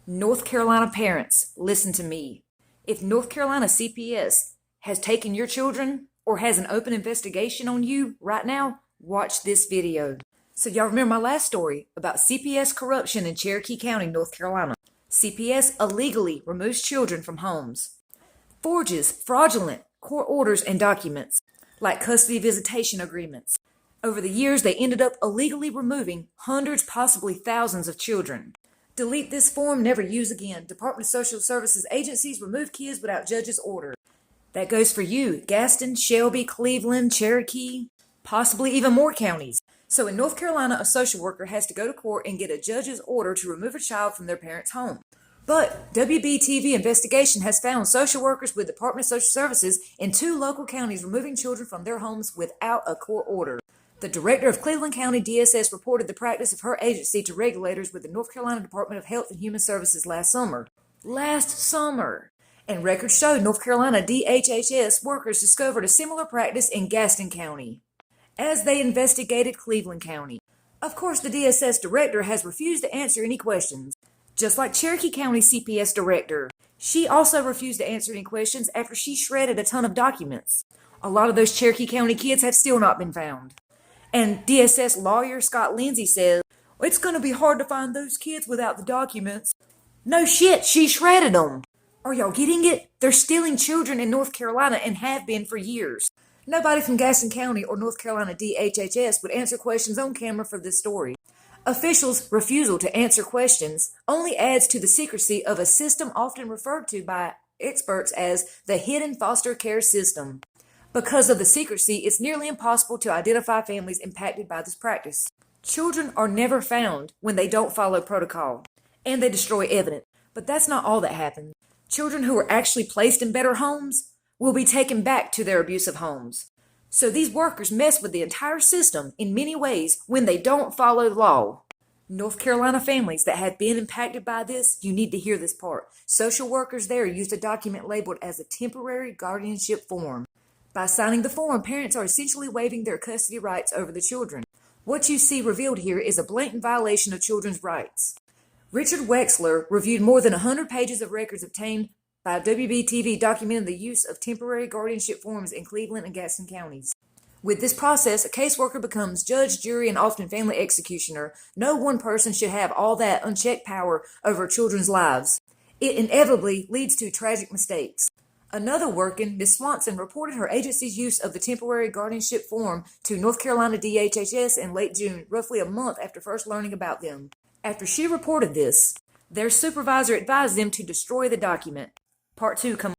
North Carolina parents, listen to me. If North Carolina CPS has taken your children or has an open investigation on you right now, watch this video. So y'all remember my last story about CPS corruption in Cherokee County, North Carolina. CPS illegally removes children from homes, forges fraudulent court orders and documents, like custody visitation agreements. Over the years, they ended up illegally removing hundreds, possibly thousands of children. Delete this form, never use again. Department of Social Services agencies remove kids without judge's order. That goes for you, Gaston, Shelby, Cleveland, Cherokee, possibly even more counties. So in North Carolina, a social worker has to go to court and get a judge's order to remove a child from their parent's home. But WBTV investigation has found social workers with Department of Social Services in 2 local counties removing children from their homes without a court order. The director of Cleveland County DSS reported the practice of her agency to regulators with the North Carolina Department of Health and Human Services last summer. And records showed North Carolina DHHS workers discovered a similar practice in Gaston County as they investigated Cleveland County. Of course, the DSS director has refused to answer any questions, just like Cherokee County CPS director. She also refused to answer any questions after she shredded a ton of documents. A lot of those Cherokee County kids have still not been found. And DSS lawyer Scott Lindsay says, it's going to be hard to find those kids without the documents. No shit, she shredded them. Are y'all getting it? They're stealing children in North Carolina and have been for years. Nobody from Gaston County or North Carolina DHHS would answer questions on camera for this story. Officials' refusal to answer questions only adds to the secrecy of a system often referred to by experts as the hidden foster care system. Because of the secrecy, it's nearly impossible to identify families impacted by this practice. Children are never found when they don't follow protocol, and they destroy evidence. But that's not all that happens. Children who are actually placed in better homes will be taken back to their abusive homes. So these workers mess with the entire system in many ways when they don't follow the law. North Carolina families that have been impacted by this, you need to hear this part. Social workers there used a document labeled as a temporary guardianship form. By signing the form, parents are essentially waiving their custody rights over the children. What you see revealed here is a blatant violation of children's rights. Richard Wexler reviewed more than 100 pages of records obtained by WBTV documenting the use of temporary guardianship forms in Cleveland and Gaston counties. With this process, a caseworker becomes judge, jury, and often family executioner. No one person should have all that unchecked power over children's lives. It inevitably leads to tragic mistakes. Another working, Ms. Swanson, reported her agency's use of the temporary guardianship form to North Carolina DHHS in late June, roughly a month after first learning about them. After she reported this, their supervisor advised them to destroy the document. Part 2 comes.